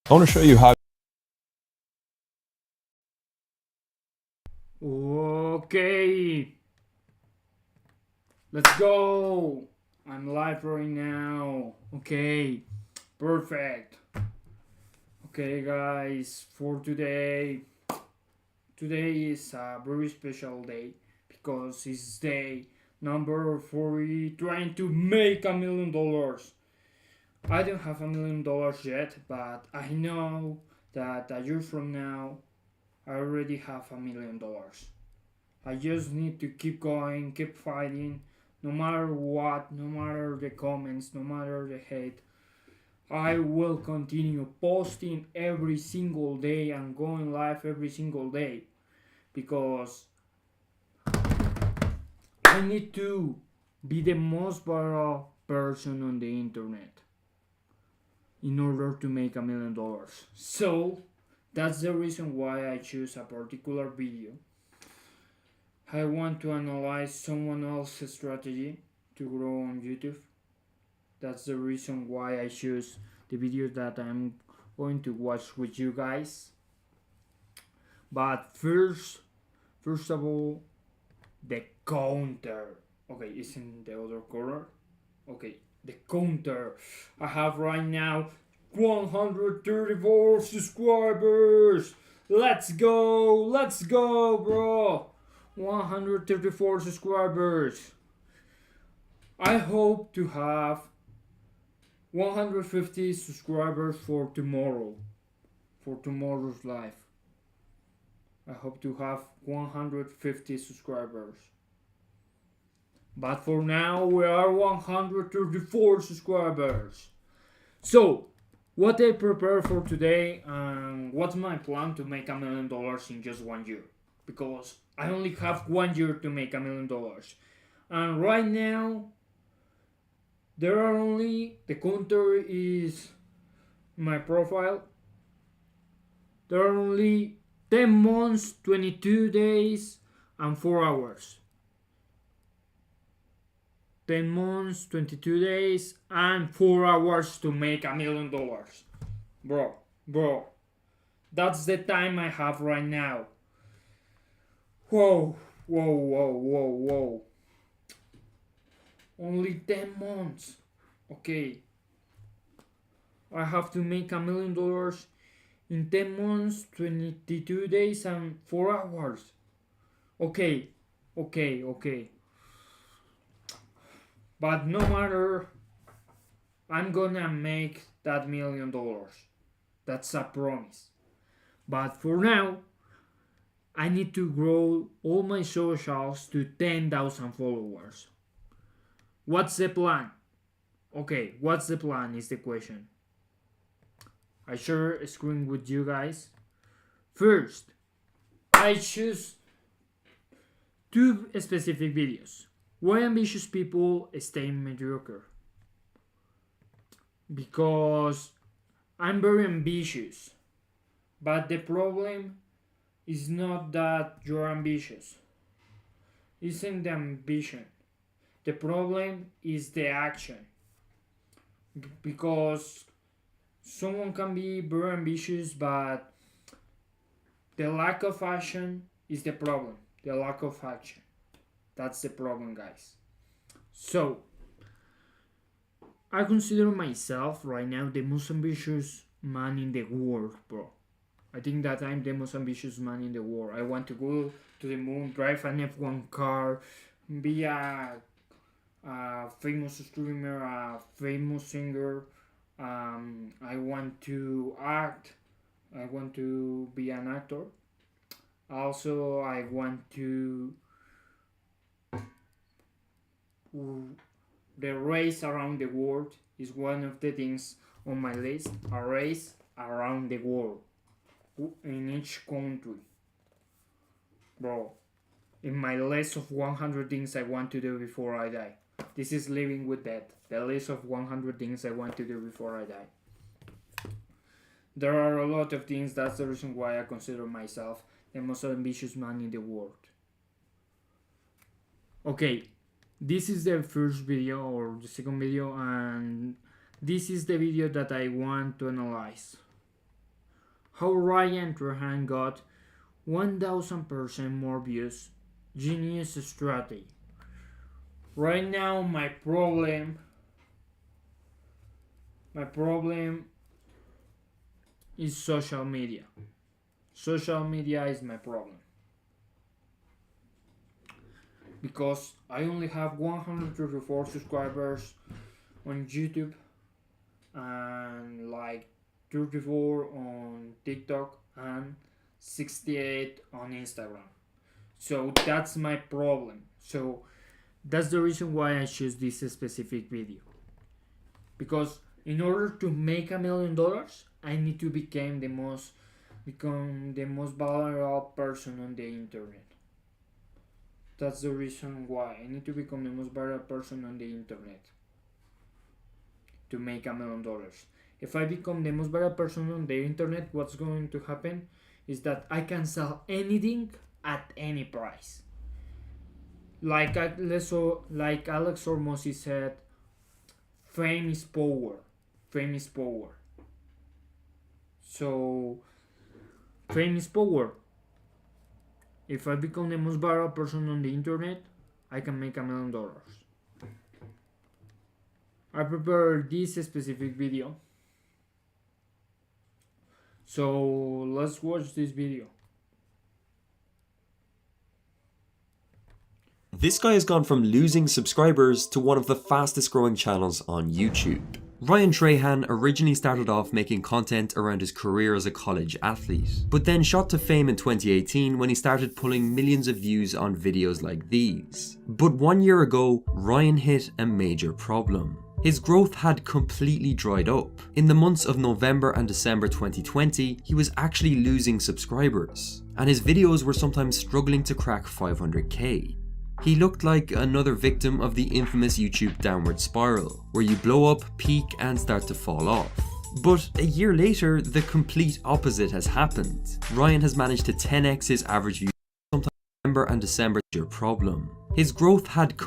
I want to show you how. Okay, let's go. I'm live right now. Okay, perfect. Okay, guys, for today is a very special day because it's day number 40 trying to make $1 million. I don't have $1 million yet, but I know that a year from now I already have $1 million. I just need to keep going, keep fighting, no matter what, no matter the comments, no matter the hate. I will continue posting every single day and going live every single day because I need to be the most viral person on the internet in order to make $1 million. So that's the reason why I choose a particular video. I want to analyze someone else's strategy to grow on YouTube. That's the reason why I choose the videos that I'm going to watch with you guys. But first of all, the counter. Okay, it's in the other corner. Okay, the counter. I have right now 134 subscribers. Let's go, bro. 134 subscribers. I hope to have 150 subscribers for tomorrow's live. I hope to have 150 subscribers. But for now, we are 134 subscribers. So, what I prepare for today and what's my plan to make $1 million in just 1 year? Because I only have 1 year to make $1 million. And right now, there are only, the counter is my profile. There are only 10 months, 22 days, and 4 hours. 10 months, 22 days, and 4 hours to make $1 million. Bro, that's the time I have right now. Whoa. Only 10 months. Okay. I have to make $1 million in 10 months, 22 days, and 4 hours. Okay. But no matter, I'm gonna make that $1 million. That's a promise. But for now, I need to grow all my socials to 10,000 followers. What's the plan? Okay, what's the plan is the question. I share a screen with you guys. First, I choose two specific videos. Why ambitious people stay mediocre? Because I'm very ambitious. But the problem is not that you're ambitious. Isn't the ambition. The problem is the action. Because someone can be very ambitious, but the lack of action is the problem. The lack of action. That's the problem, guys. So, I consider myself right now the most ambitious man in the world, bro. I think that I'm the most ambitious man in the world. I want to go to the moon, drive an F1 car, be a famous streamer, a famous singer. I want to act. I want to be an actor. Also, I want to the race around the world is one of the things on my list. A race around the world in each country, bro. In my list of 100 things I want to do before I die. This is living with death. The list of 100 things I want to do before I die. There are a lot of things. That's the reason why I consider myself the most ambitious man in the world. Okay, this is the first video or the second video, and this is the video that I want to analyze. how Ryan Trahan got 1000% more views. Genius strategy. Right now my problem is social media. Social media is my problem. Because I only have 134 subscribers on YouTube and like 34 on TikTok and 68 on Instagram. So that's my problem. So that's the reason why I choose this specific video. Because in order to make $1 million, I need to become the most valuable person on the internet. That's the reason why I need to become the most valuable person on the internet to make $1 million. If I become the most valuable person on the internet, what's going to happen is that I can sell anything at any price. Like Alex Hormozi said, fame is power. Fame is power. So, fame is power. If I become the most viral person on the internet, I can make $1 million. I prepared this specific video. So let's watch this video. This guy has gone from losing subscribers to one of the fastest growing channels on YouTube. Ryan Trahan originally started off making content around his career as a college athlete, but then shot to fame in 2018 when he started pulling millions of views on videos like these. But 1 year ago, Ryan hit a major problem. His growth had completely dried up. In the months of November and December 2020, he was actually losing subscribers, and his videos were sometimes struggling to crack 500k. He looked like another victim of the infamous YouTube downward spiral, where you blow up, peak, and start to fall off. But a year later, the complete opposite has happened. Ryan has managed to 10x his average views sometime in November and December. Your problem. His growth had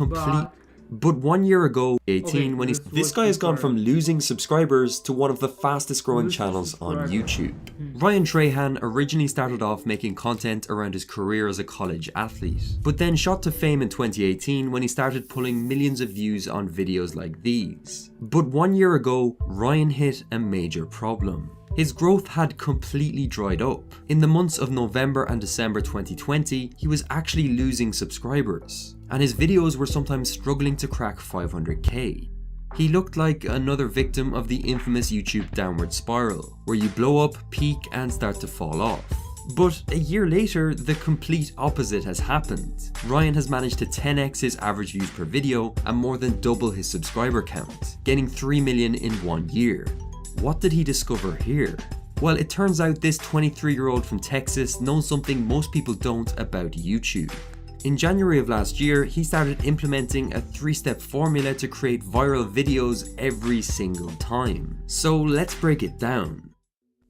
But 1 year ago, this guy has gone from losing subscribers to one of the fastest growing channels on YouTube. Ryan Trahan originally started off making content around his career as a college athlete, but then shot to fame in 2018 when he started pulling millions of views on videos like these. But 1 year ago, Ryan hit a major problem. His growth had completely dried up. In the months of November and December 2020, he was actually losing subscribers, and his videos were sometimes struggling to crack 500k. He looked like another victim of the infamous YouTube downward spiral, where you blow up, peak, and start to fall off. But a year later, the complete opposite has happened. Ryan has managed to 10x his average views per video and more than double his subscriber count, getting 3 million in 1 year. What did he discover here? Well, it turns out this 23-year-old from Texas knows something most people don't about YouTube. In January of last year, he started implementing a 3-step formula to create viral videos every single time. So let's break it down.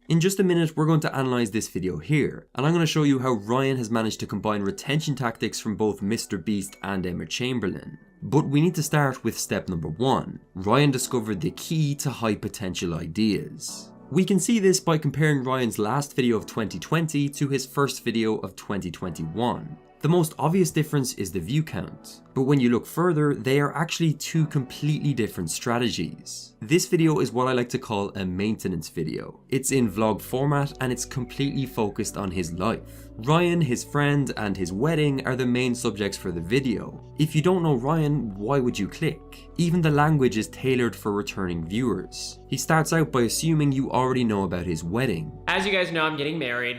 In just a minute, we're going to analyze this video here, and I'm going to show you how Ryan has managed to combine retention tactics from both MrBeast and Emma Chamberlain. But we need to start with step number 1. Ryan discovered the key to high potential ideas. We can see this by comparing Ryan's last video of 2020 to his first video of 2021. The most obvious difference is the view count, but when you look further, they are actually two completely different strategies. This video is what I like to call a maintenance video. It's in vlog format and it's completely focused on his life. Ryan, his friend, and his wedding are the main subjects for the video. If you don't know Ryan, why would you click? Even the language is tailored for returning viewers. He starts out by assuming you already know about his wedding. As you guys know, I'm getting married.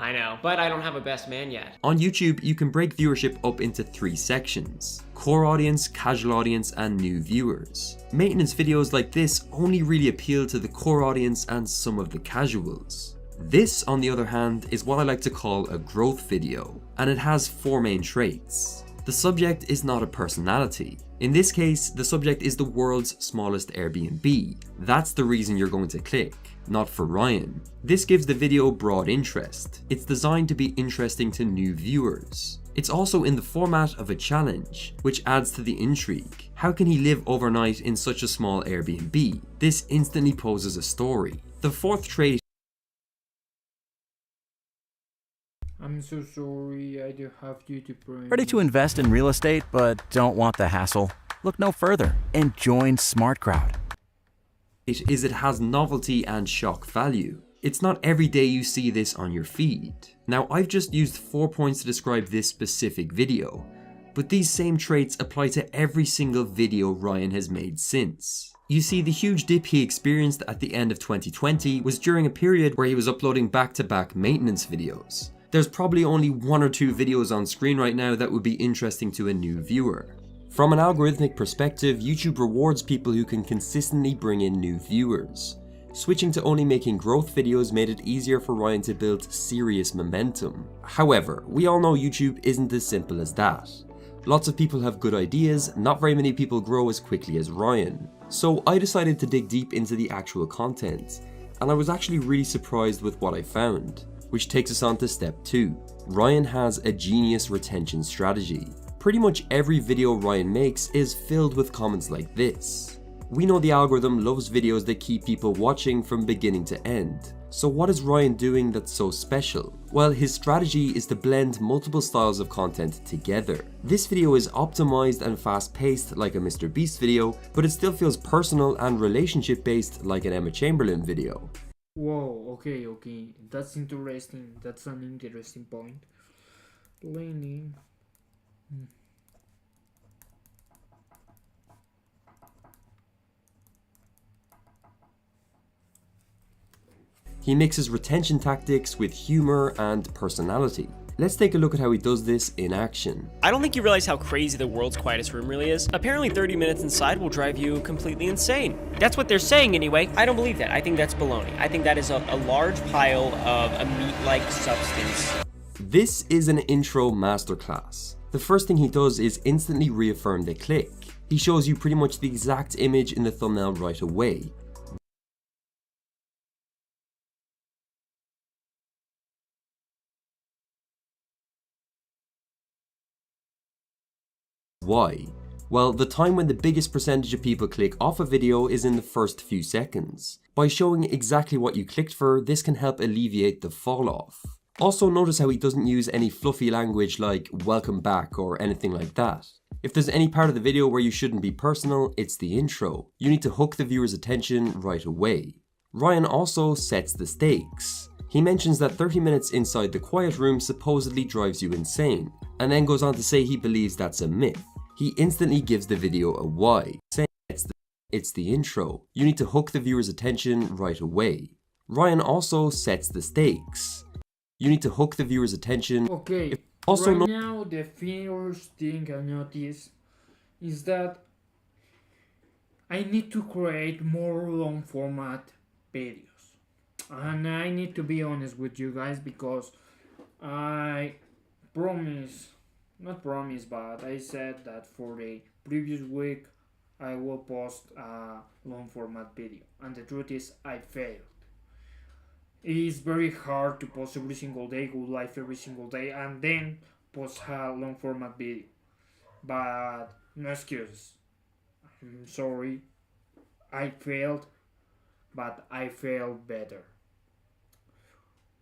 I know, but I don't have a best man yet. On YouTube, you can break viewership up into 3 sections: core audience, casual audience, and new viewers. Maintenance videos like this only really appeal to the core audience and some of the casuals. This, on the other hand, is what I like to call a growth video, and it has 4 main traits. The subject is not a personality. In this case, the subject is the world's smallest Airbnb. That's the reason you're going to click, not for Ryan. This gives the video broad interest. It's designed to be interesting to new viewers. It's also in the format of a challenge, which adds to the intrigue. How can he live overnight in such a small Airbnb? This instantly poses a story. The 4th trait I'm so sorry, I don't have YouTube Premium. Ready to invest in real estate but don't want the hassle? Look no further and join SmartCrowd. Is it has novelty and shock value. It's not every day you see this on your feed. Now, I've just used 4 points to describe this specific video, but these same traits apply to every single video Ryan has made since. You see, the huge dip he experienced at the end of 2020 was during a period where he was uploading back-to-back maintenance videos. There's probably only 1 or 2 videos on screen right now that would be interesting to a new viewer. From an algorithmic perspective, YouTube rewards people who can consistently bring in new viewers. Switching to only making growth videos made it easier for Ryan to build serious momentum. However, we all know YouTube isn't as simple as that. Lots of people have good ideas, not very many people grow as quickly as Ryan. So I decided to dig deep into the actual content, and I was actually really surprised with what I found. Which takes us on to step 2. Ryan has a genius retention strategy. Pretty much every video Ryan makes is filled with comments like this. We know the algorithm loves videos that keep people watching from beginning to end. So what is Ryan doing that's so special? Well, his strategy is to blend multiple styles of content together. This video is optimized and fast-paced like a Mr. Beast video, but it still feels personal and relationship-based like an Emma Chamberlain video. Whoa, okay, that's interesting. That's an interesting point. Lenny. He mixes retention tactics with humor and personality. Let's take a look at how he does this in action. I don't think you realize how crazy the world's quietest room really is. Apparently 30 minutes inside will drive you completely insane. That's what they're saying anyway. I don't believe that. I think that's baloney. I think that is a large pile of a meat-like substance. This is an intro masterclass. The first thing he does is instantly reaffirm the click. He shows you pretty much the exact image in the thumbnail right away. Why? Well, the time when the biggest percentage of people click off a video is in the first few seconds. By showing exactly what you clicked for, this can help alleviate the fall off. Also notice how he doesn't use any fluffy language like welcome back or anything like that. If there's any part of the video where you shouldn't be personal, it's the intro. You need to hook the viewer's attention right away. Ryan also sets the stakes. He mentions that 30 minutes inside the quiet room supposedly drives you insane, and then goes on to say he believes that's a myth. He instantly gives the video a why, saying it's the intro. You need to hook the viewer's attention right away. Ryan also sets the stakes. You need to hook the viewer's attention. Okay, Also right now the first thing I notice is that I need to create more long format videos. And I need to be honest with you guys because I but I said that for the previous week I will post a long format video, and the truth is I failed. It is very hard to post every single day, go live every single day, and then post a long format video. But no excuses. I'm sorry. I failed, but I failed better.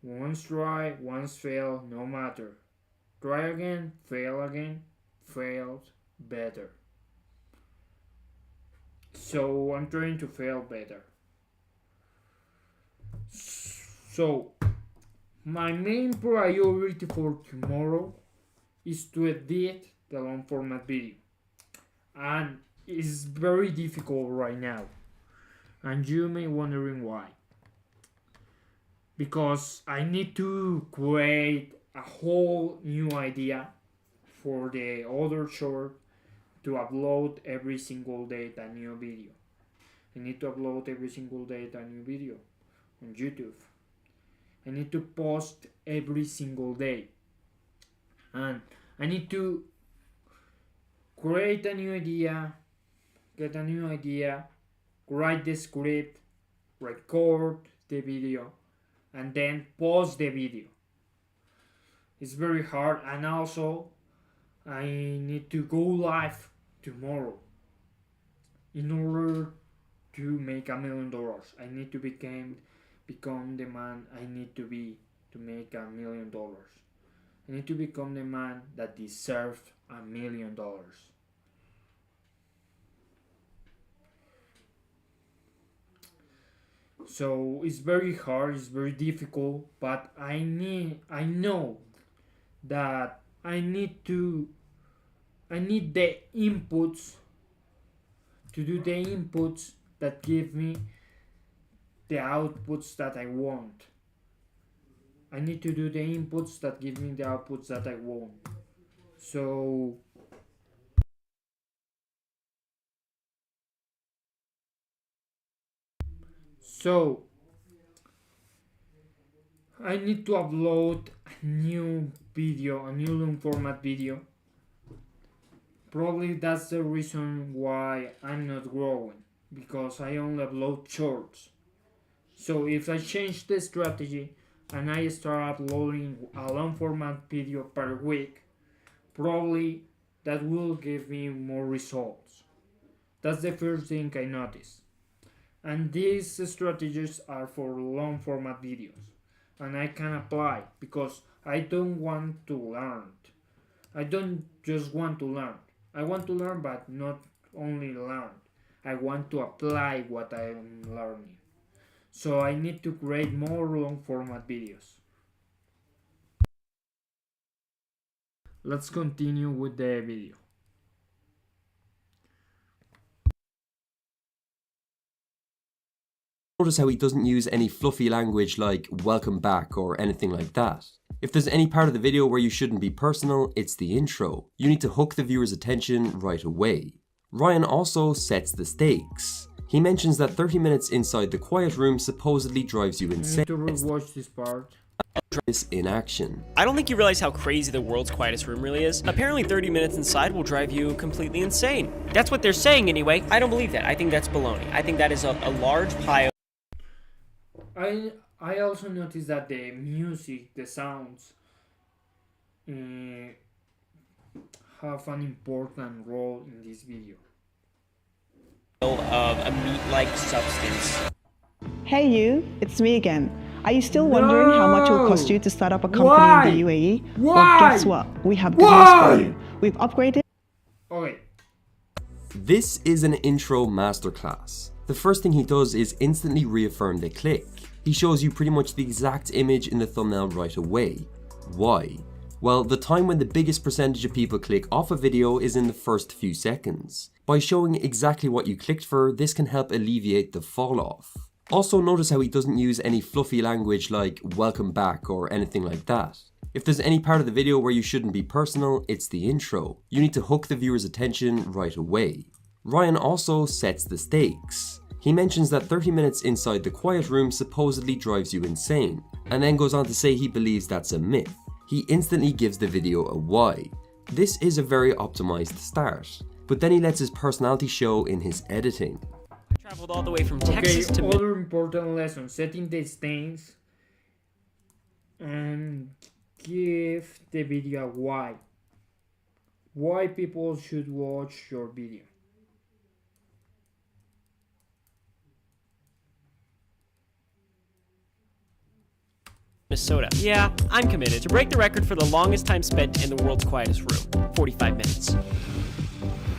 Once try, once fail, no matter. Try again, failed better. So I'm trying to fail better. So my main priority for tomorrow is to edit the long format video, and it's very difficult right now, and you may wondering why. Because I need to create a whole new idea for the other short to upload every single day a new video. I need to upload every single day a new video on YouTube. I need to post every single day, and I need to create a new idea, get a new idea, write the script, record the video, and then post the video. It's very hard, and also I need to go live tomorrow in order to make $1 million. I need to become the man I need to be to make $1 million. I need to become the man that deserves $1 million. So it's very hard, it's very difficult, but I know that I need the inputs to do the inputs that give me the outputs that I want. I need to do the inputs that give me the outputs that I want. So I need to upload a new video, a new long format video. Probably that's the reason why I'm not growing, because I only upload shorts. So if I change the strategy and I start uploading a long format video per week, probably that will give me more results. That's the first thing I noticed. And these strategies are for long format videos, and I can apply because I don't want to learn. I don't just want to learn. I want to learn, but not only learn. I want to apply what I am learning. So I need to create more long format videos. Let's continue with the video. Notice how he doesn't use any fluffy language like welcome back or anything like that. If there's any part of the video where you shouldn't be personal, it's the intro. You need to hook the viewer's attention right away. Ryan also sets the stakes. He mentions that 30 minutes inside the quiet room supposedly drives you I insane. need to rewatch this part. This in action. I don't think you realize how crazy the world's quietest room really is. Apparently 30 minutes inside will drive you completely insane. That's what they're saying anyway. I don't believe that. I think that's baloney. I think that is a large pile. I also noticed that the music, the sounds, have an important role in this video. Of a meat-like substance. Hey you, it's me again. Are you still wondering how much it will cost you to start up a company in the UAE? Why? Well, guess what? We have good news for you. We've upgraded. Okay, This is an intro masterclass. The first thing he does is instantly reaffirm the click. He shows you pretty much the exact image in the thumbnail right away. Why? Well, the time when the biggest percentage of people click off a video is in the first few seconds. By showing exactly what you clicked for, this can help alleviate the fall off. Also notice how he doesn't use any fluffy language like welcome back or anything like that. If there's any part of the video where you shouldn't be personal, it's the intro. You need to hook the viewer's attention right away. Ryan also sets the stakes. He mentions that 30 minutes inside the quiet room supposedly drives you insane, and then goes on to say he believes that's a myth. He instantly gives the video a why. This is a very optimized start, but then he lets his personality show in his editing. I traveled all the way from okay, Texas to other important lesson, setting the stakes and give the video a why. Why people should watch your video. Minnesota. Yeah, I'm committed to break the record for the longest time spent in the world's quietest room, 45 minutes.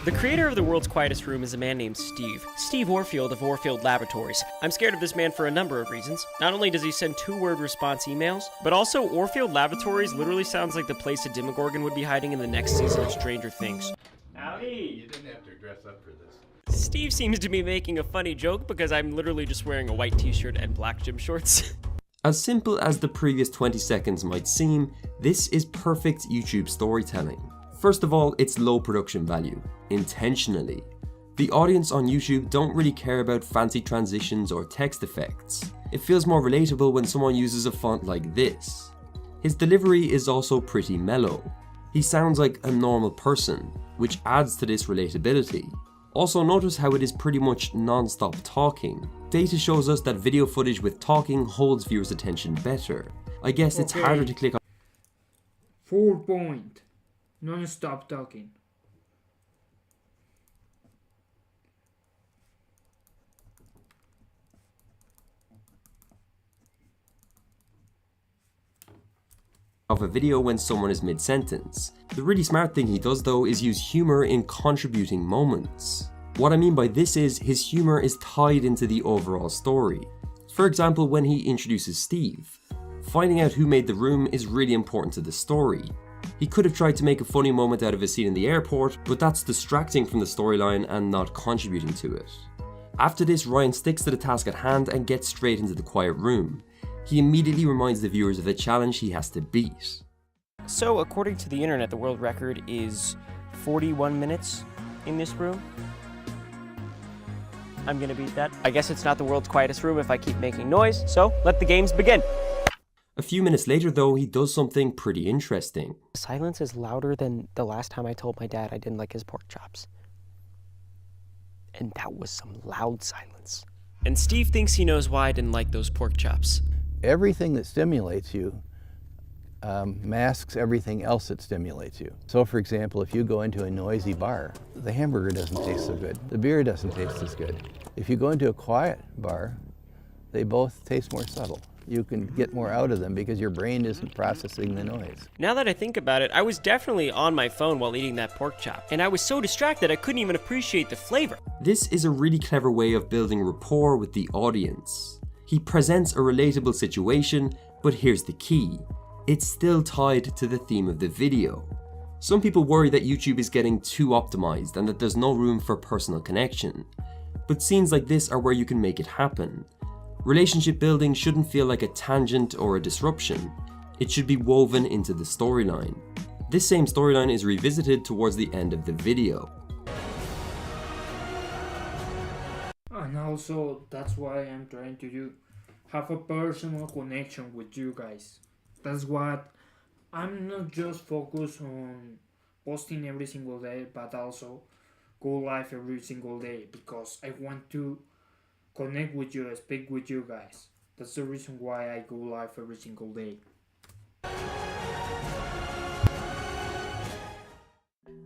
The creator of the world's quietest room is a man named Steve Orfield of Orfield Laboratories. I'm scared of this man for a number of reasons. Not only does he send 2-word response emails, but also Orfield Laboratories literally sounds like the place a Demogorgon would be hiding in the next season of Stranger Things. Howdy! You didn't have to dress up for this. Steve seems to be making a funny joke because I'm literally just wearing a white t-shirt and black gym shorts. As simple as the previous 20 seconds might seem, this is perfect YouTube storytelling. First of all, it's low production value, intentionally. The audience on YouTube don't really care about fancy transitions or text effects. It feels more relatable when someone uses a font like this. His delivery is also pretty mellow. He sounds like a normal person, which adds to this relatability. Also notice how it is pretty much non-stop talking. Data shows us that video footage with talking holds viewers' attention better. I guess it's harder to click on. 4 point. Non-stop talking. off a video when someone is mid-sentence. The really smart thing he does though is use humor in contributing moments. What I mean by this is his humor is tied into the overall story. For example, when he introduces Steve, finding out who made the room is really important to the story. He could have tried to make a funny moment out of a scene in the airport, but that's distracting from the storyline and not contributing to it. After this, Ryan sticks to the task at hand and gets straight into the quiet room. He immediately reminds the viewers of the challenge he has to beat. So, according to the internet, the world record is 41 minutes in this room. I'm gonna beat that. I guess it's not the world's quietest room if I keep making noise, so let the games begin. A few minutes later though, he does something pretty interesting. Silence is louder than the last time I told my dad I didn't like his pork chops. And that was some loud silence. And Steve thinks he knows why I didn't like those pork chops. Everything that stimulates you masks everything else that stimulates you. So for example, if you go into a noisy bar, the hamburger doesn't taste so good. The beer doesn't taste as good. If you go into a quiet bar, they both taste more subtle. You can get more out of them because your brain isn't processing the noise. Now that I think about it, I was definitely on my phone while eating that pork chop, and I was so distracted I couldn't even appreciate the flavor. This is a really clever way of building rapport with the audience. He presents a relatable situation, but here's the key. It's still tied to the theme of the video. Some people worry that YouTube is getting too optimized and that there's no room for personal connection. But scenes like this are where you can make it happen. Relationship building shouldn't feel like a tangent or a disruption. It should be woven into the storyline. This same storyline is revisited towards the end of the video. And also, that's what I'm trying to do. Have a personal connection with you guys. That's what I'm not just focused on posting every single day, but also go live every single day because I want to connect with you, speak with you guys. That's the reason why I go live every single day.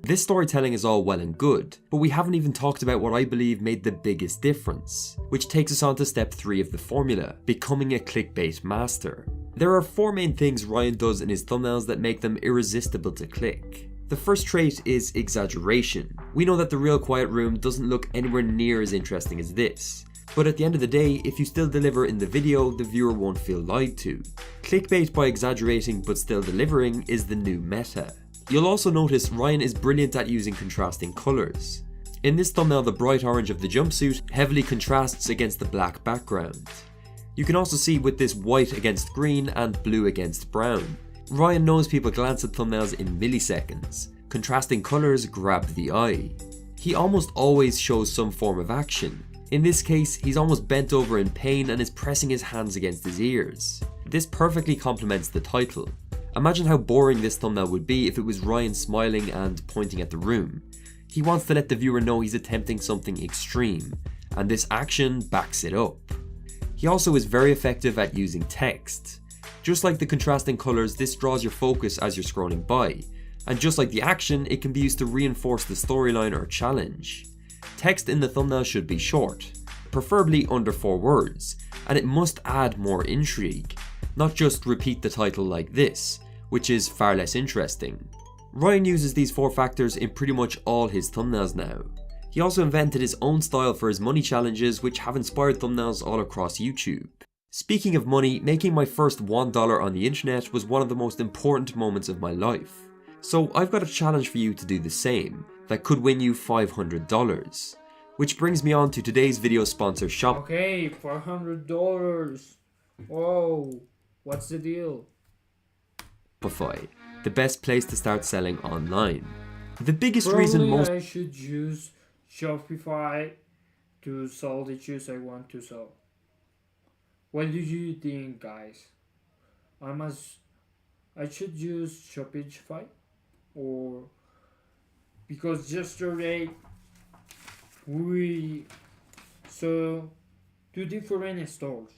This storytelling is all well and good, but we haven't even talked about what I believe made the biggest difference, which takes us on to step 3 of the formula, becoming a clickbait master. There are 4 main things Ryan does in his thumbnails that make them irresistible to click. The first trait is exaggeration. We know that the real quiet room doesn't look anywhere near as interesting as this. But at the end of the day, if you still deliver in the video, the viewer won't feel lied to. Clickbait by exaggerating but still delivering is the new meta. You'll also notice Ryan is brilliant at using contrasting colours. In this thumbnail, the bright orange of the jumpsuit heavily contrasts against the black background. You can also see with this white against green and blue against brown. Ryan knows people glance at thumbnails in milliseconds. Contrasting colours grab the eye. He almost always shows some form of action. In this case, he's almost bent over in pain and is pressing his hands against his ears. This perfectly complements the title. Imagine how boring this thumbnail would be if it was Ryan smiling and pointing at the room. He wants to let the viewer know he's attempting something extreme, and this action backs it up. He also is very effective at using text. Just like the contrasting colours, this draws your focus as you're scrolling by, and just like the action, it can be used to reinforce the storyline or challenge. Text in the thumbnail should be short, preferably under 4 words, and it must add more intrigue, not just repeat the title like this, which is far less interesting. Ryan uses these 4 factors in pretty much all his thumbnails now. He also invented his own style for his money challenges, which have inspired thumbnails all across YouTube. Speaking of money, making my first $1 on the internet was one of the most important moments of my life. So I've got a challenge for you to do the same, that could win you $500. Which brings me on to today's video sponsor, Shopify. Okay, $400. Whoa, what's the deal? The best place to start selling online. The biggest Probably reason most I should use Shopify to sell the shoes I want to sell. What do you think, guys? I should use Shopify, or because yesterday we saw 2 different stores,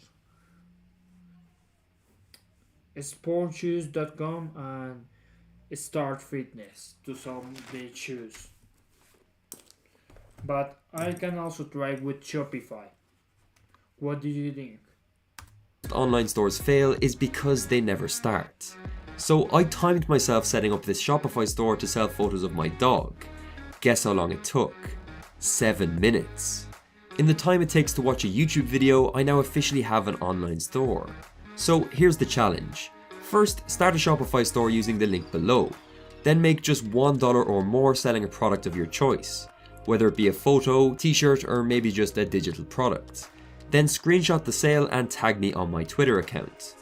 sportshoes.com and Start Fitness, to sell the shoes. But I can also try with Shopify. What do you think? online stores fail is because they never start. So I timed myself setting up this Shopify store to sell photos of my dog. Guess how long it took? 7 minutes. In the time it takes to watch a YouTube video, I now officially have an online store. So here's the challenge. First, start a Shopify store using the link below. Then make just $1 or more selling a product of your choice, whether it be a photo, t-shirt, or maybe just a digital product. Then screenshot the sale and tag me on my Twitter account.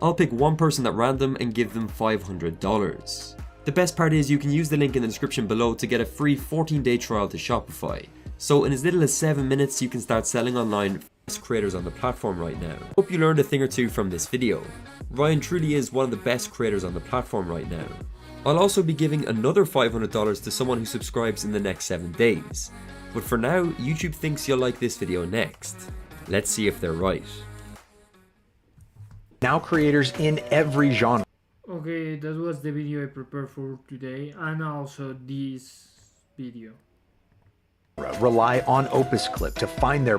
I'll pick one person at random and give them $500. The best part is you can use the link in the description below to get a free 14-day trial to Shopify. So in as little as 7 minutes, you can start selling online for creators on the platform right now. Hope you learned a thing or two from this video. Ryan truly is one of the best creators on the platform right now. I'll also be giving another $500 to someone who subscribes in the next 7 days. But for now, YouTube thinks you'll like this video next. Let's see if they're right. Now creators in every genre. Okay, that was the video I prepared for today, and also this video. Rely on Opus Clip to find their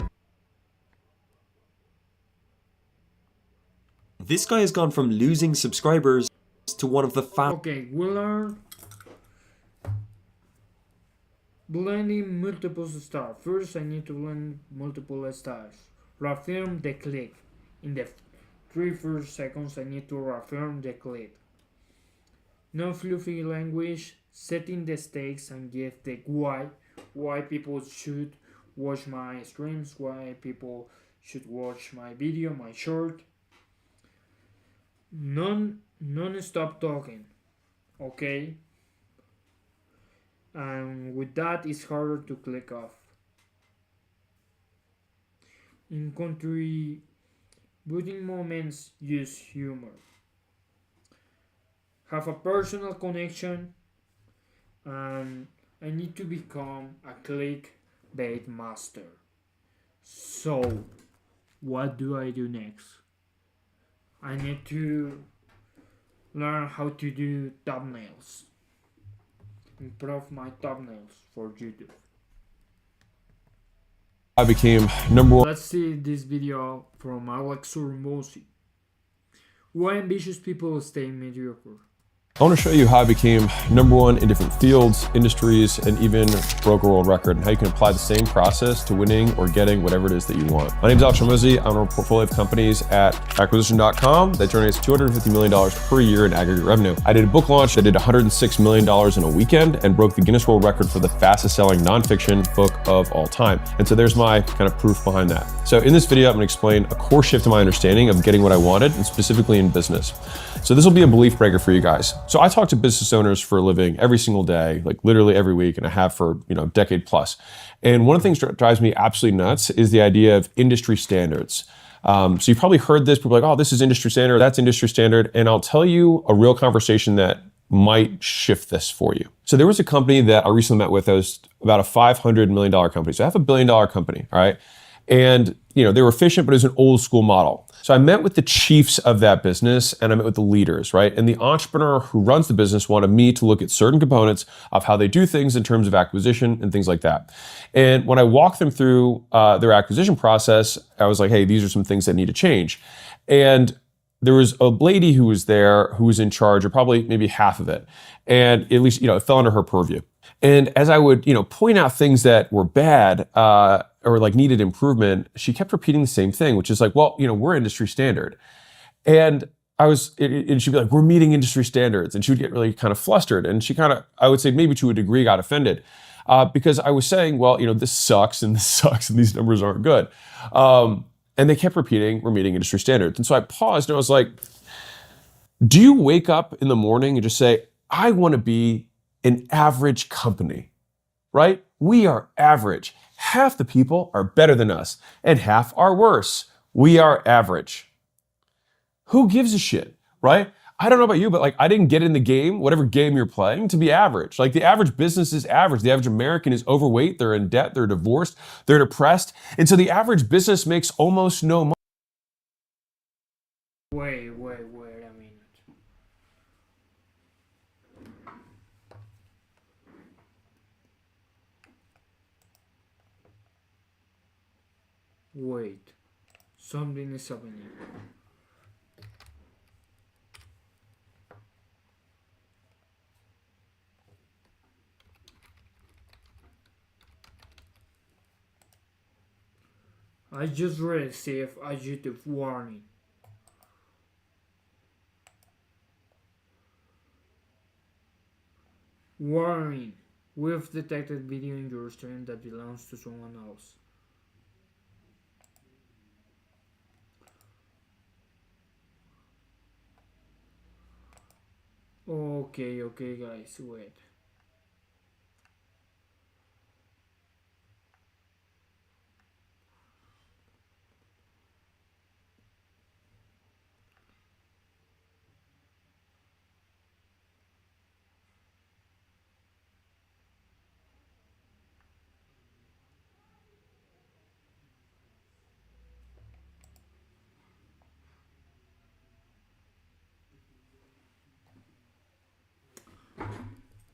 This guy has gone from losing subscribers to one of the Okay, we learn blending multiple styles. First, I need to blend multiple styles. Reaffirm the click. In the 3 first seconds, I need to reaffirm the click. No fluffy language, setting the stakes and give the why people should watch my streams, why people should watch my video, my short. Non-stop talking, okay? And with that, it's harder to click off. In contributing moments, use humor. Have a personal connection, and I need to become a clickbait master. So, what do I do next? I need to learn how to do thumbnails. Improve my thumbnails for YouTube. I became #1. Let's see this video from Alex Hormozi. Why ambitious people stay mediocre? I want to show you how I became #1 in different fields, industries, and even broke a world record, and how you can apply the same process to winning or getting whatever it is that you want. My name is Alex Hormozi. I own a portfolio of companies at acquisition.com that generates $250 million per year in aggregate revenue. I did a book launch that did $106 million in a weekend and broke the Guinness World Record for the fastest selling nonfiction book of all time. And so there's my kind of proof behind that. So in this video, I'm going to explain a core shift in my understanding of getting what I wanted, and specifically in business. So this will be a belief breaker for you guys. So I talk to business owners for a living every single day, like literally every week, and I have for, a decade plus. And one of the things that drives me absolutely nuts is the idea of industry standards. So you've probably heard this, people are like, oh, this is industry standard, that's industry standard. And I'll tell you a real conversation that might shift this for you. So there was a company that I recently met with that was about a $500 million company. So $500 million company, all right? And they were efficient, but it was an old school model. So I met with the chiefs of that business and I met with the leaders, right? And the entrepreneur who runs the business wanted me to look at certain components of how they do things in terms of acquisition and things like that. And when I walked them through their acquisition process, I was like, hey, these are some things that need to change. And there was a lady who was there who was in charge of probably maybe half of it. And at least, it fell under her purview. And as I would, point out things that were bad, or like needed improvement, she kept repeating the same thing, which is like, well, we're industry standard. And and she'd be like, we're meeting industry standards. And she would get really kind of flustered. And she I would say maybe to a degree got offended because I was saying, well, this sucks and this sucks and these numbers aren't good. And they kept repeating, we're meeting industry standards. And so I paused and I was like, do you wake up in the morning and just say, I want to be an average company, right? We are average. Half the people are better than us and half are worse. We are average. Who gives a shit, right? I don't know about you, but I didn't get in the game, whatever game you're playing, to be average. The average business is average. The average American is overweight, they're in debt, they're divorced, they're depressed. And so the average business makes almost no money. Wait a minute. Wait, something is happening. I just received a YouTube warning. Warning. We've detected video in your stream that belongs to someone else. Okay, guys, wait.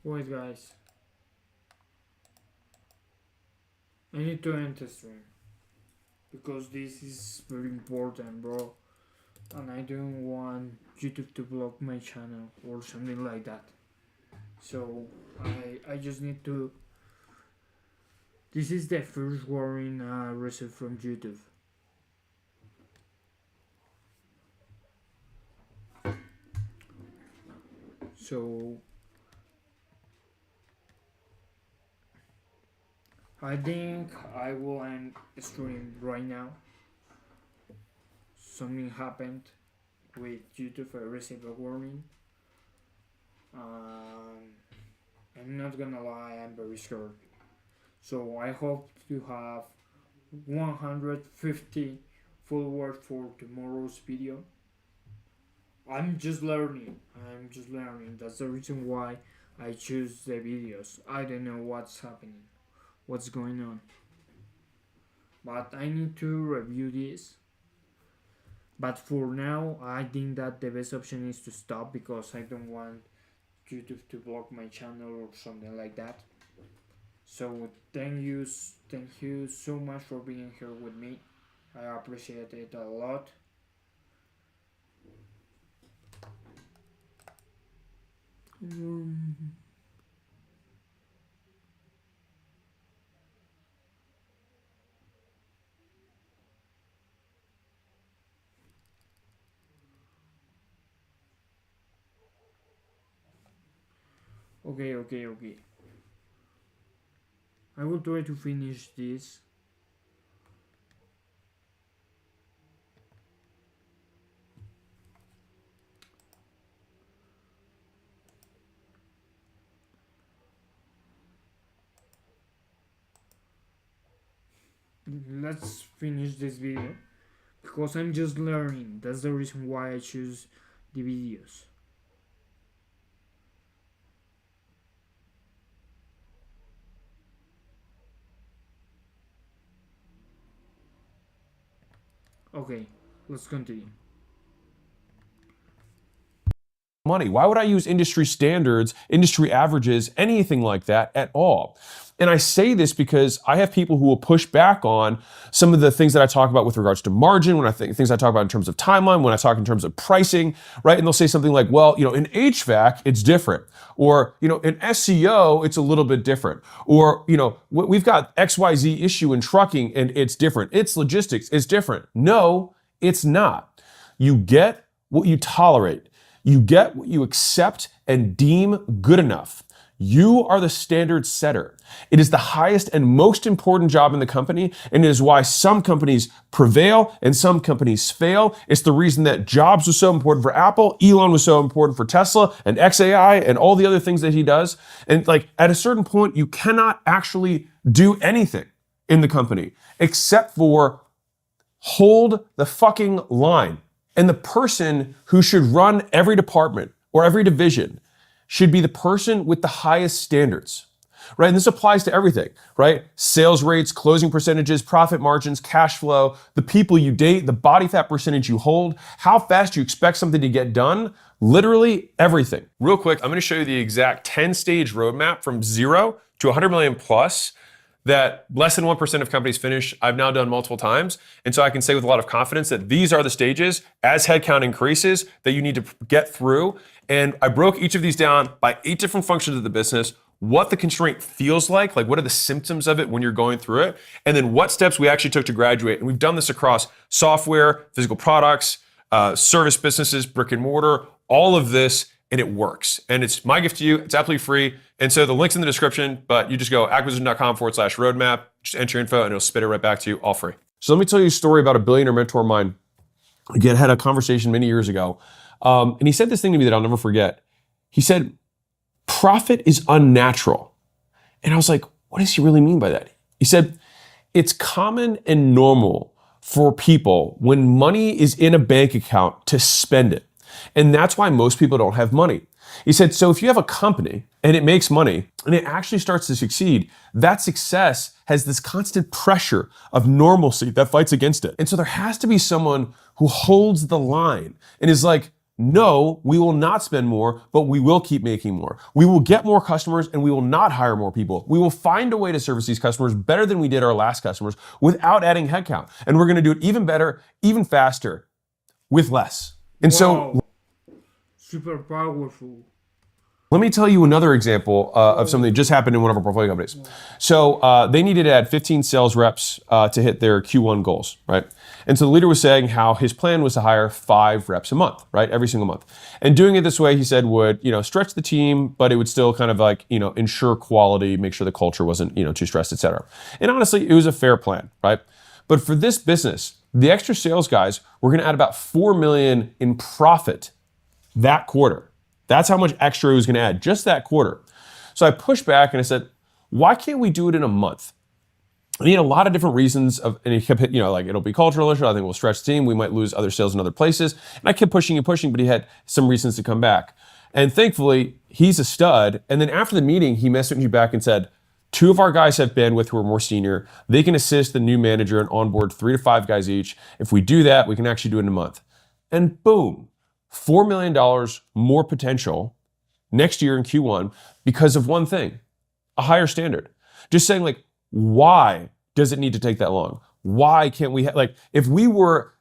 Wait, guys. I need to end the stream because this is very important, bro, and I don't want YouTube to block my channel or something like that. So I just need to. This is the first warning I received from YouTube. So I think I will end the stream right now. Something happened with YouTube. I received a warning. I'm not gonna lie, I'm very scared. So I hope to have 150 followers for tomorrow's video. I'm just learning. That's the reason why I choose the videos. I don't know what's happening, what's going on, but I need to review this. But for now, I think that the best option is to stop because I don't want YouTube to block my channel or something like that. So thank you so much for being here with me. I appreciate it a lot. Okay. I will try to finish this. Let's finish this video because I'm just learning. That's the reason why I choose the videos. Okay, let's continue. Money. Why would I use industry standards, industry averages, anything like that at all? And I say this because I have people who will push back on some of the things that I talk about with regards to margin, things I talk about in terms of timeline, when I talk in terms of pricing, right? And they'll say something like, well, in HVAC, it's different. Or, in SEO, it's a little bit different. Or, we've got XYZ issue in trucking and it's different. It's logistics, it's different. No, it's not. You get what you tolerate. You get what you accept and deem good enough. You are the standard setter. It is the highest and most important job in the company, and it is why some companies prevail and some companies fail. It's the reason that Jobs was so important for Apple, Elon was so important for Tesla, and XAI, and all the other things that he does. And at a certain point, you cannot actually do anything in the company except for hold the fucking line. And the person who should run every department or every division should be the person with the highest standards, right? And this applies to everything, right? Sales rates, closing percentages, profit margins, cash flow, the people you date, the body fat percentage you hold, how fast you expect something to get done, literally everything. Real quick, I'm gonna show you the exact 10-stage roadmap from 0 to 100 million plus that less than 1% of companies finish. I've now done multiple times. And so I can say with a lot of confidence that these are the stages as headcount increases that you need to get through. And I broke each of these down by 8 different functions of the business, what the constraint feels like what are the symptoms of it when you're going through it, and then what steps we actually took to graduate. And we've done this across software, physical products, service businesses, brick and mortar, all of this, and it works. And it's my gift to you. It's absolutely free. And so the link's in the description, but you just go acquisition.com/roadmap, just enter your info and it'll spit it right back to you all free. So let me tell you a story about a billionaire mentor of mine. Again, had a conversation many years ago. And he said this thing to me that I'll never forget. He said, profit is unnatural. And I was like, what does he really mean by that? He said, it's common and normal for people when money is in a bank account to spend it. And that's why most people don't have money. He said, so if you have a company and it makes money and it actually starts to succeed, that success has this constant pressure of normalcy that fights against it. And so there has to be someone who holds the line and is like, no, we will not spend more, but we will keep making more. We will get more customers and we will not hire more people. We will find a way to service these customers better than we did our last customers without adding headcount. And we're going to do it even better, even faster, with less. And so super powerful. let me tell you another example of something that just happened in one of our portfolio companies. So they needed to add 15 sales reps to hit their Q1 goals, right? And so the leader was saying how his plan was to hire 5 reps a month, right? Every single month. And doing it this way, he said, would, stretch the team, but it would still kind of ensure quality, make sure the culture wasn't, too stressed, et cetera. And honestly, it was a fair plan, right? But for this business, the extra sales guys were going to add about $4 million in profit that quarter. That's how much extra he was going to add, just that quarter. So I pushed back and I said, why can't we do it in a month? And he had a lot of different reasons and he kept, it'll be cultural issue. I think we'll stretch the team. We might lose other sales in other places. And I kept pushing and pushing, but he had some reasons to come back. And thankfully, he's a stud. And then after the meeting, he messaged me back and said, 2 of our guys have bandwidth who are more senior. They can assist the new manager and onboard 3 to 5 guys each. If we do that, we can actually do it in a month. And boom. $4 million more potential next year in Q1 because of one thing, a higher standard. Just saying why does it need to take that long? Why can't we if we were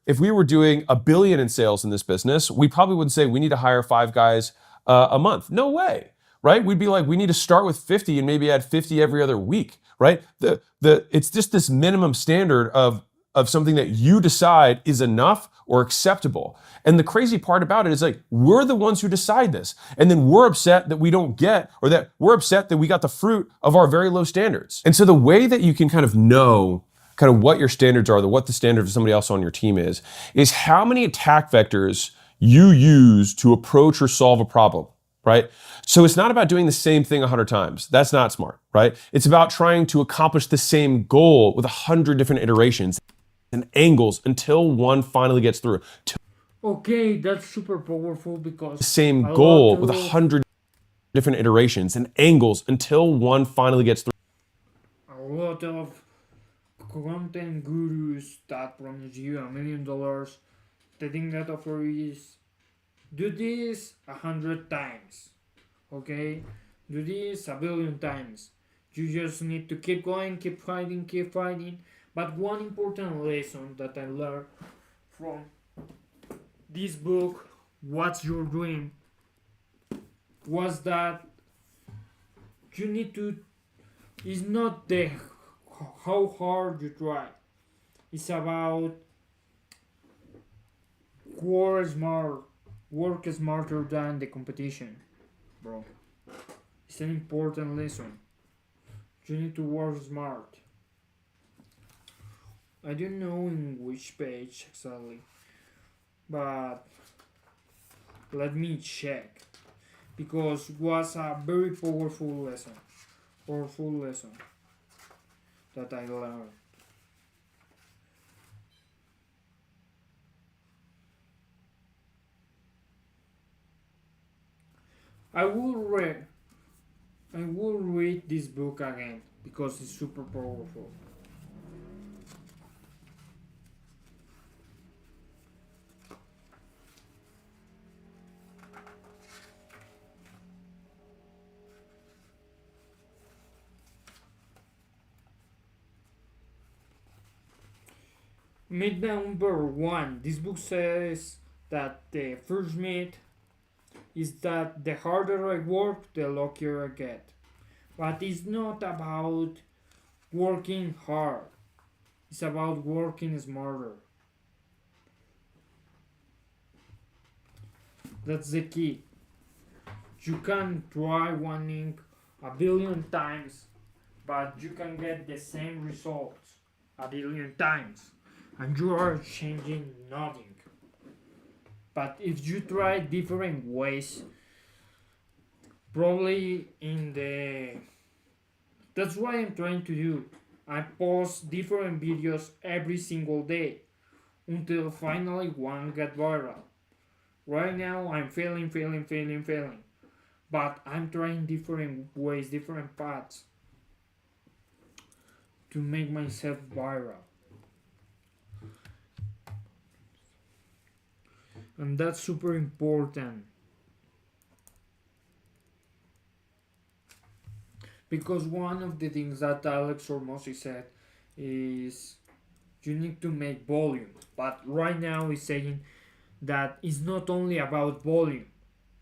doing $1 billion in sales in this business, we probably wouldn't say we need to hire 5 guys a month. No way, right? We'd be like, we need to start with 50 and maybe add 50 every other week, right? It's just this minimum standard of something that you decide is enough or acceptable. And the crazy part about it is we're the ones who decide this. And then we're upset that we don't get, or that we're upset that we got the fruit of our very low standards. And so the way that you can kind of know what your standards are, what the standard of somebody else on your team is how many attack vectors you use to approach or solve a problem, right? So it's not about doing the same thing 100 times. That's not smart, right? It's about trying to accomplish the same goal with 100 different iterations and angles until one finally gets through. Okay, that's super powerful because the same goal with 100 different iterations and angles until one finally gets through. A lot of content gurus that promise you $1 million. The thing that offer is do this 100 times. Okay? Do this 1 billion times. You just need to keep going, keep fighting, keep fighting. But one important lesson that I learned from this book, What's Your Dream, was that you need to, it's not how hard you try. It's about work smarter than the competition, bro. It's an important lesson. You need to work smart. I don't know in which page exactly, but let me check, because it was a very powerful lesson that I learned. I will read this book again because it's super powerful. Myth number 1. This book says that the first myth is that the harder I work, the luckier I get. But it's not about working hard. It's about working smarter. That's the key. You can try one ink a billion times, but you can get the same results a billion times, and you are changing nothing. But if you try different ways, probably in the that's what I'm trying to do. I post different videos every single day until finally one get viral. Right now I'm failing. But I'm trying different ways, different paths to make myself viral. And that's super important. Because one of the things that Alex Hormozzi said is you need to make volume. But right now he's saying that it's not only about volume,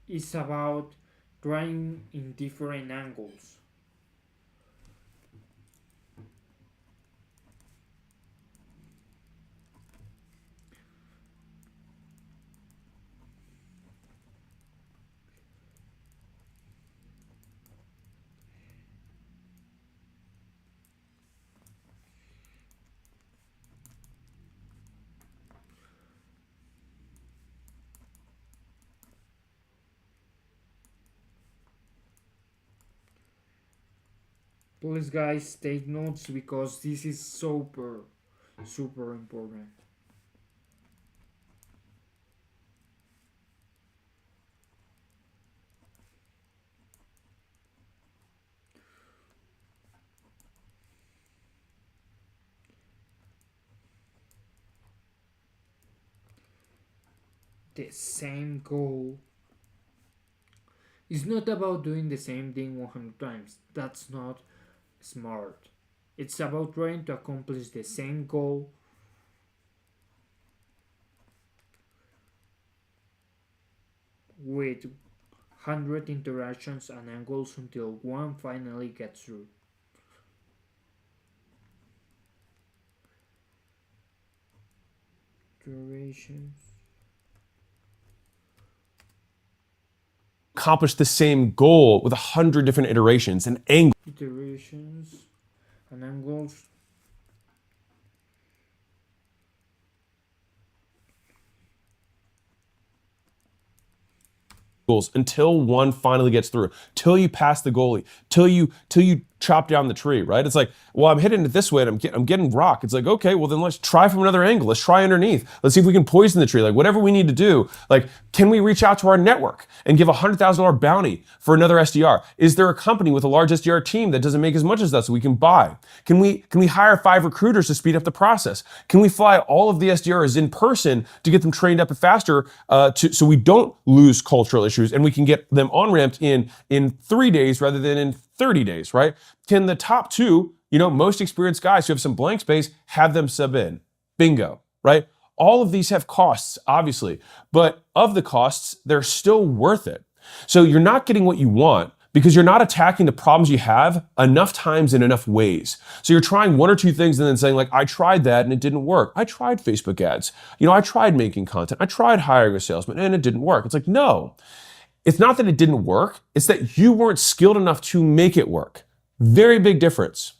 it's about trying in different angles. Please guys take notes because this is super important. The same goal. It's not about doing the same thing 100 times. That's not smart. It's about trying to accomplish the same goal with 100 interactions and angles until one finally gets through. Durations. Accomplish the same goal with 100 different iterations and angles. Iterations and angles. Until one finally gets through, till you pass the goalie, till you chop down the tree, right? It's like, well, I'm hitting it this way and I'm getting rock. It's like, okay, well then let's try from another angle. Let's try underneath. Let's see if we can poison the tree. Like whatever we need to do. Like, can we reach out to our network and give $100,000 bounty for another SDR? Is there a company with a large SDR team that doesn't make as much as that so we can buy? Can we hire 5 recruiters to speed up the process? Can we fly all of the SDRs in person to get them trained up faster so we don't lose cultural issues and we can get them on-ramped in 3 days rather than in 30 days, right? Can the top 2, most experienced guys who have some blank space, have them sub in? Bingo, right? All of these have costs, obviously, but of the costs, they're still worth it. So you're not getting what you want because you're not attacking the problems you have enough times in enough ways. So you're trying 1 or 2 things and then saying like, I tried that and it didn't work. I tried Facebook ads. I tried making content. I tried hiring a salesman and it didn't work. It's like, no. It's not that it didn't work, it's that you weren't skilled enough to make it work. Very big difference.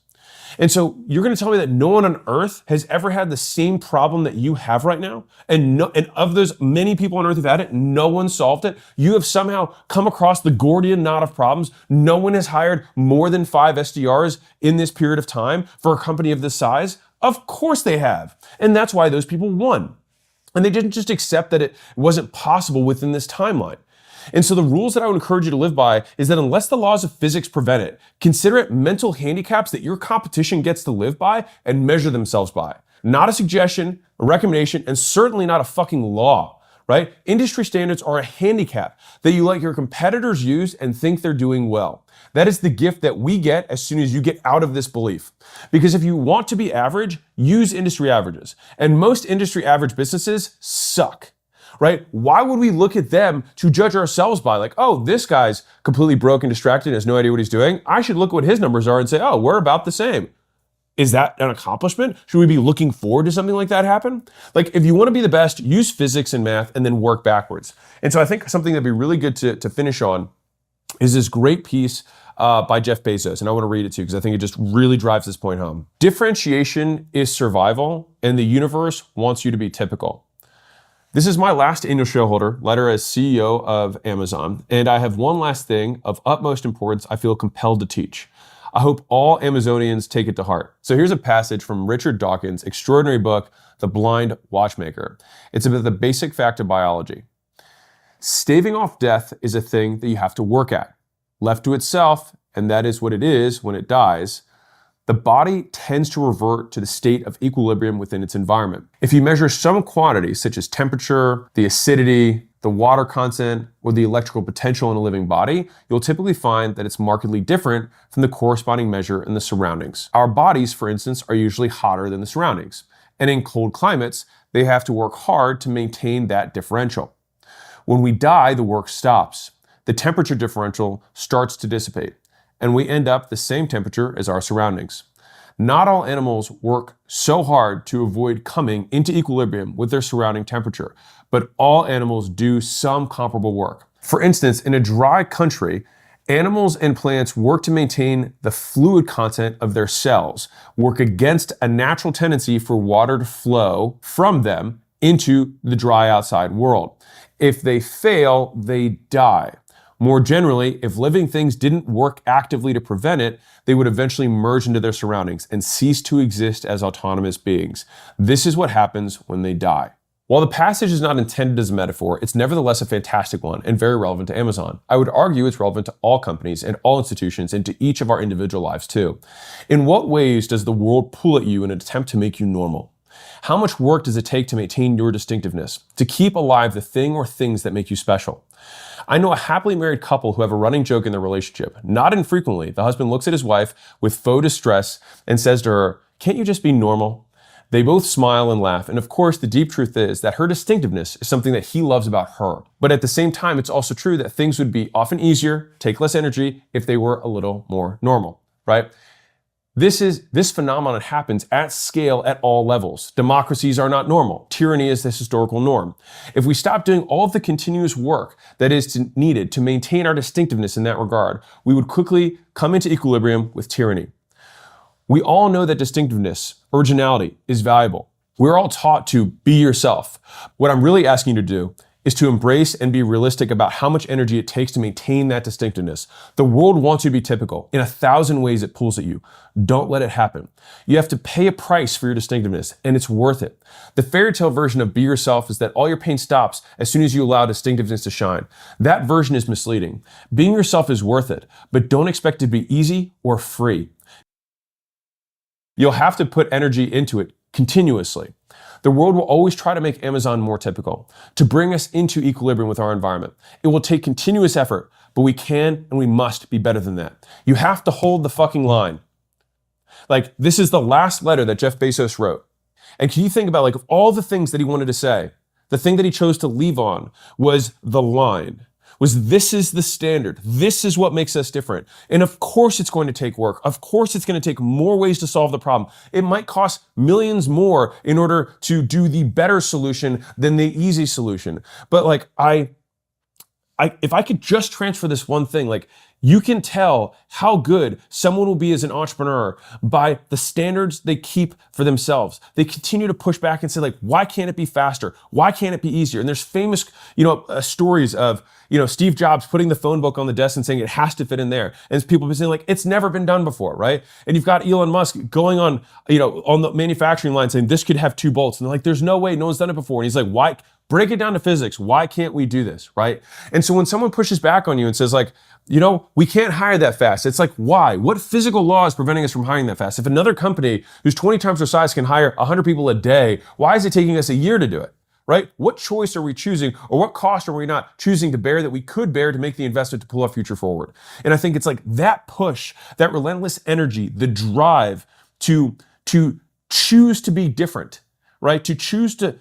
And so you're gonna tell me that no one on earth has ever had the same problem that you have right now? And of those many people on earth who've had it, no one solved it? You have somehow come across the Gordian knot of problems. No one has hired more than 5 SDRs in this period of time for a company of this size? Of course they have. And that's why those people won. And they didn't just accept that it wasn't possible within this timeline. And so the rules that I would encourage you to live by is that unless the laws of physics prevent it, consider it mental handicaps that your competition gets to live by and measure themselves by. Not a suggestion, a recommendation, and certainly not a fucking law, right? Industry standards are a handicap that you let your competitors use and think they're doing well. That is the gift that we get as soon as you get out of this belief. Because if you want to be average, use industry averages. And most industry average businesses suck. right? Why would we look at them to judge ourselves by like, oh, this guy's completely broken, distracted, has no idea what he's doing. I should look at what his numbers are and say, oh, we're about the same. Is that an accomplishment? Should we be looking forward to something like that happen? Like, if you want to be the best, use physics and math and then work backwards. And so I think something that'd be really good to finish on is this great piece by Jeff Bezos. And I want to read it to you because I think it just really drives this point home. Differentiation is survival, and the universe wants you to be typical. This is my last annual shareholder letter as CEO of Amazon. And I have one last thing of utmost importance I feel compelled to teach. I hope all Amazonians take it to heart. So here's a passage from Richard Dawkins' extraordinary book, The Blind Watchmaker. It's about the basic fact of biology. Staving off death is a thing that you have to work at. Left to itself, and that is what it is when it dies, the body tends to revert to the state of equilibrium within its environment. If you measure some quantities, such as temperature, the acidity, the water content, or the electrical potential in a living body, you'll typically find that it's markedly different from the corresponding measure in the surroundings. Our bodies, for instance, are usually hotter than the surroundings. And in cold climates, they have to work hard to maintain that differential. When we die, the work stops. The temperature differential starts to dissipate, and we end up the same temperature as our surroundings. Not all animals work so hard to avoid coming into equilibrium with their surrounding temperature, but all animals do some comparable work. For instance, in a dry country, animals and plants work to maintain the fluid content of their cells, work against a natural tendency for water to flow from them into the dry outside world. If they fail, they die. More generally, if living things didn't work actively to prevent it, they would eventually merge into their surroundings and cease to exist as autonomous beings. This is what happens when they die. While the passage is not intended as a metaphor, it's nevertheless a fantastic one and very relevant to Amazon. I would argue it's relevant to all companies and all institutions and to each of our individual lives too. In what ways does the world pull at you in an attempt to make you normal? How much work does it take to maintain your distinctiveness, to keep alive the thing or things that make you special? I know a happily married couple who have a running joke in their relationship. Not infrequently, the husband looks at his wife with faux distress and says to her, "Can't you just be normal?" They both smile and laugh, and of course the deep truth is that her distinctiveness is something that he loves about her. But at the same time, it's also true that things would be often easier, take less energy, if they were a little more normal, right? This phenomenon happens at scale at all levels. Democracies are not normal. Tyranny is this historical norm. If we stop doing all of the continuous work that is needed to maintain our distinctiveness in that regard, we would quickly come into equilibrium with tyranny. We all know that distinctiveness, originality, is valuable. We're all taught to be yourself. What I'm really asking you to do is to embrace and be realistic about how much energy it takes to maintain that distinctiveness. The world wants you to be typical. In 1,000 ways it pulls at you. Don't let it happen. You have to pay a price for your distinctiveness, and it's worth it. The fairy tale version of be yourself is that all your pain stops as soon as you allow distinctiveness to shine. That version is misleading. Being yourself is worth it, but don't expect it to be easy or free. You'll have to put energy into it continuously. The world will always try to make Amazon more typical, to bring us into equilibrium with our environment. It will take continuous effort, but we can and we must be better than that. You have to hold the fucking line. Like, this is the last letter that Jeff Bezos wrote. And can you think about, like, of all the things that he wanted to say, the thing that he chose to leave on was the line. Was this is the standard. This is what makes us different. And of course it's going to take work. Of course it's going to take more ways to solve the problem. It might cost millions more in order to do the better solution than the easy solution. But like, if I could just transfer this one thing, like, you can tell how good someone will be as an entrepreneur by the standards they keep for themselves. They continue to push back and say, like, why can't it be faster? Why can't it be easier? And there's famous, stories of, Steve Jobs putting the phone book on the desk and saying it has to fit in there. And people be saying, like, it's never been done before, right? And you've got Elon Musk going on, on the manufacturing line saying this could have 2 bolts. And they're like, there's no way, no one's done it before. And he's like, why? Break it down to physics. Why can't we do this, right? And so when someone pushes back on you and says, like, we can't hire that fast. It's like, why? What physical law is preventing us from hiring that fast? If another company who's 20 times our size can hire 100 people a day, why is it taking us a year to do it, right? What choice are we choosing, or what cost are we not choosing to bear that we could bear to make the investment to pull our future forward? And I think it's like that push, that relentless energy, the drive to choose to be different, right? To choose to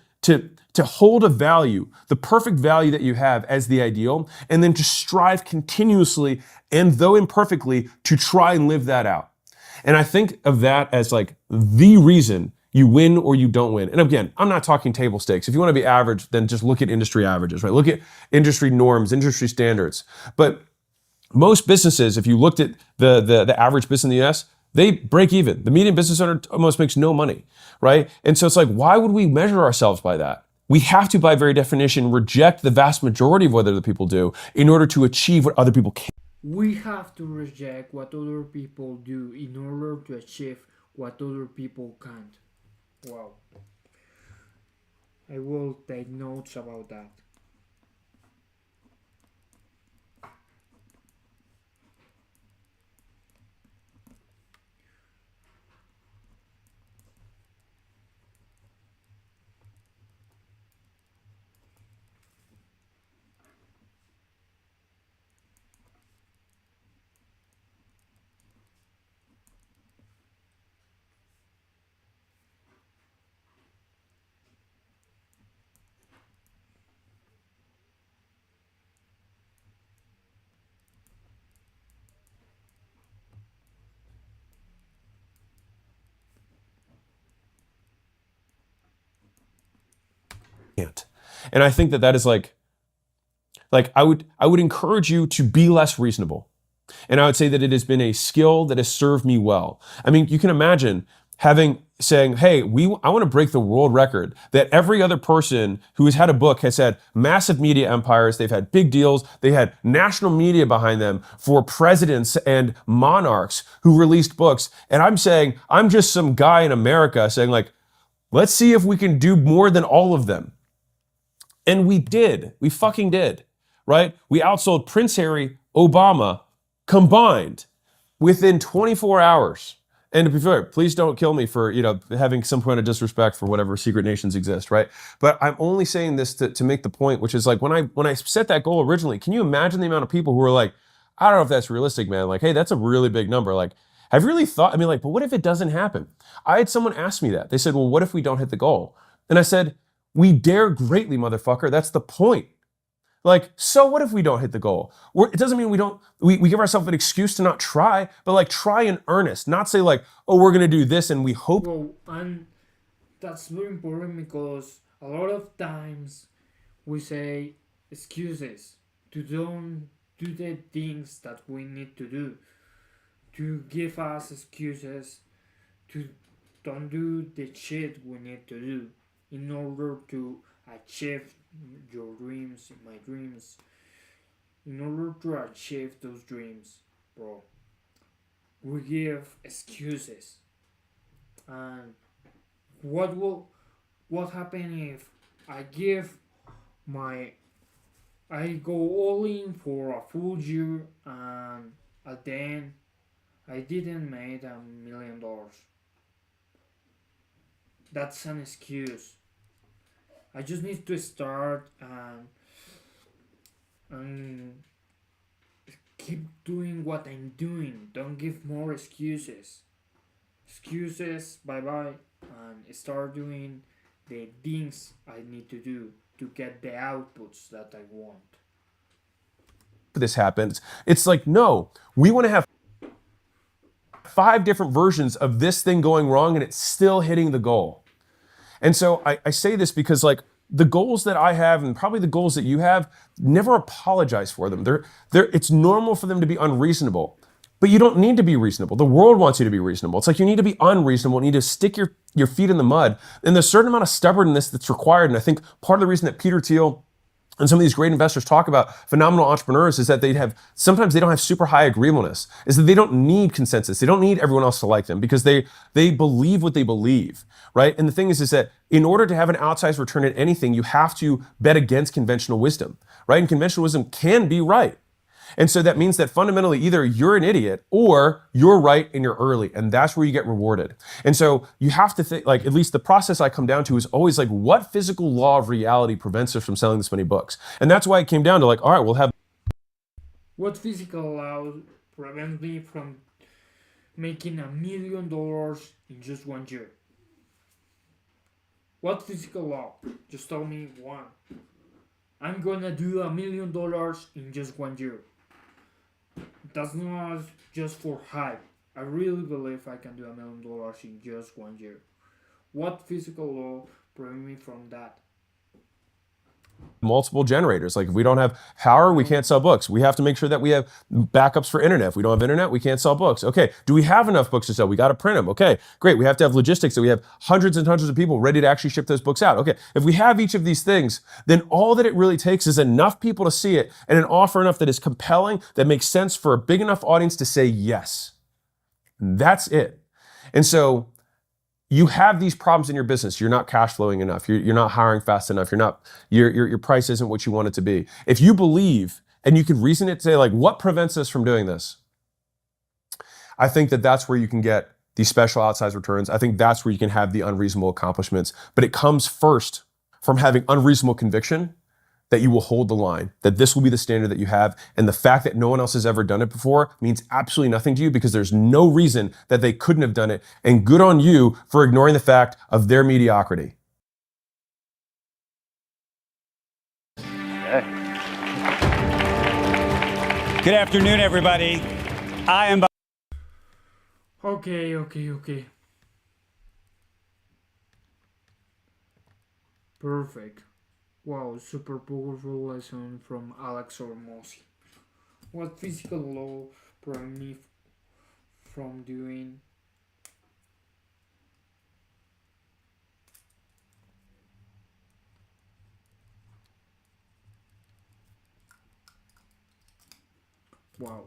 to hold a value, the perfect value that you have as the ideal, and then to strive continuously and though imperfectly to try and live that out. And I think of that as like the reason you win or you don't win. And again, I'm not talking table stakes. If you want to be average, then just look at industry averages, right? Look at industry norms, industry standards. But most businesses, if you looked at the average business in the US, they break even. The median business owner almost makes no money, right? And so it's like, why would we measure ourselves by that? We have to, by very definition, reject the vast majority of what other people do in order to achieve what other people can. We have to reject what other people do in order to achieve what other people can't. Wow. I will take notes about that. Can't. And I think that is like I would encourage you to be less reasonable. And I would say that it has been a skill that has served me well. I mean, you can imagine saying, hey, I want to break the world record that every other person who has had a book has had massive media empires. They've had big deals. They had national media behind them for presidents and monarchs who released books. And I'm saying, I'm just some guy in America saying like, let's see if we can do more than all of them. And we did. We fucking did, right? We outsold Prince Harry, Obama, combined within 24 hours. And to be fair, please don't kill me for, having some point of disrespect for whatever secret nations exist, right? But I'm only saying this to make the point, which is like when I set that goal originally, can you imagine the amount of people who were like, I don't know if that's realistic, man. Like, hey, that's a really big number. Like, I've really thought, but what if it doesn't happen? I had someone ask me that. They said, well, what if we don't hit the goal? And I said, we dare greatly, motherfucker. That's the point. Like, so what if we don't hit the goal? It doesn't mean we give ourselves an excuse to not try, but like try in earnest, not say like, oh, we're going to do this and we hope. Well, and that's very important because a lot of times we say excuses to don't do the things that we need to do, to give us excuses to don't do the shit we need to do in order to achieve your dreams, my dreams. In order to achieve those dreams, bro, we give excuses. And what happen if I go all in for a full year and at the end I didn't make $1 million? That's an excuse. I just need to start and keep doing what I'm doing. Don't give more excuses. Excuses, bye-bye, and start doing the things I need to do to get the outputs that I want. This happens. It's like, no, we want to have 5 different versions of this thing going wrong and it's still hitting the goal. And so I say this because like the goals that I have and probably the goals that you have, never apologize for them. It's normal for them to be unreasonable, but you don't need to be reasonable. The world wants you to be reasonable. It's like you need to be unreasonable. You need to stick your feet in the mud. And there's a certain amount of stubbornness that's required. And I think part of the reason that Peter Thiel and some of these great investors talk about phenomenal entrepreneurs is that sometimes they don't have super high agreeableness, is that they don't need consensus. They don't need everyone else to like them because they believe what they believe, right? And the thing is that in order to have an outsized return at anything, you have to bet against conventional wisdom, right? And conventional wisdom can be right. And so that means that fundamentally either you're an idiot or you're right and you're early, and that's where you get rewarded. And so you have to think, like, at least the process I come down to is always like, what physical law of reality prevents us from selling this many books? And that's why it came down to like, all right, we'll have. What physical law prevents me from making $1 million in just 1 year? What physical law? Just tell me one. I'm gonna do $1 million in just 1 year. That's not just for hype. I really believe I can do $1 million in just 1 year. What physical law prevent me from that? Multiple generators. Like if we don't have power, we can't sell books. We have to make sure that we have backups for internet. If we don't have internet, we can't sell books. Okay, do we have enough books to sell? We got to print them. Okay, great. We have to have logistics, so we have hundreds and hundreds of people ready to actually ship those books out. Okay, if we have each of these things, then all that it really takes is enough people to see it and an offer enough that is compelling, that makes sense for a big enough audience to say yes. That's it. And so you have these problems in your business. You're not cash flowing enough. You're not hiring fast enough. Your price isn't what you want it to be. If you believe, and you can reason it to say, like, what prevents us from doing this? I think that that's where you can get these special outsized returns. I think that's where you can have the unreasonable accomplishments. But it comes first from having unreasonable conviction that you will hold the line, that this will be the standard that you have. And the fact that no one else has ever done it before means absolutely nothing to you, because there's no reason that they couldn't have done it. And good on you for ignoring the fact of their mediocrity. Good afternoon, everybody. I am... Okay. Perfect. Wow, super powerful lesson from Alex Hormozi. What physical law prevent me from doing? Wow.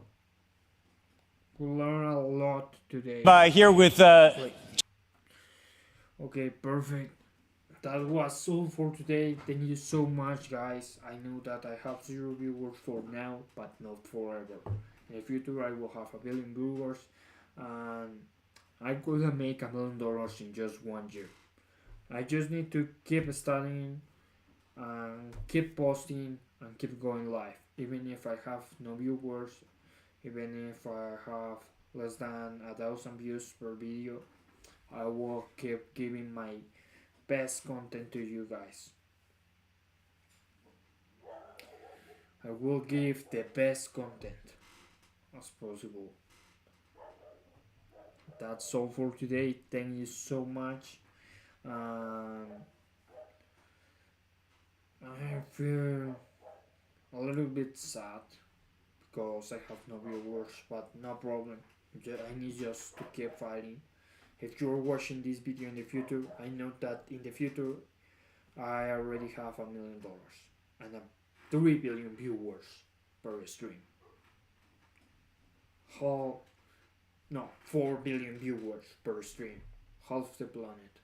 We learned a lot today. Here with... Okay, perfect. That was all for today. Thank you so much, guys. I know that I have 0 viewers for now, but not forever. In the future, I will have 1 billion viewers, and I could make $1 million in just 1 year. I just need to keep studying, and keep posting, and keep going live. Even if I have no viewers, even if I have less than 1,000 views per video, I will keep giving my best content to you guys. I will give the best content as possible. That's all for today. Thank you so much. I feel a little bit sad because I have no viewers, but no problem. I need just to keep fighting. If you're watching this video in the future, I know that in the future I already have $1 million and 3 billion viewers per stream. 4 billion viewers per stream, half the planet.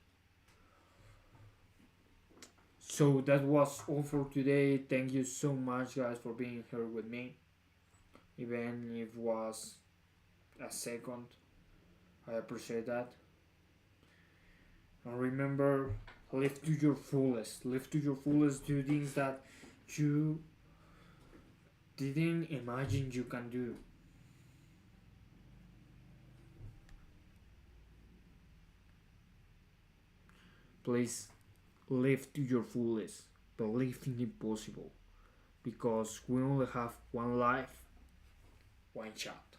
So that was all for today. Thank you so much, guys, for being here with me. Even if it was a second, I appreciate that. And remember, live to your fullest. Live to your fullest. Do things that you didn't imagine you can do. Please, live to your fullest. Believe in the impossible. Because we only have one life, one shot.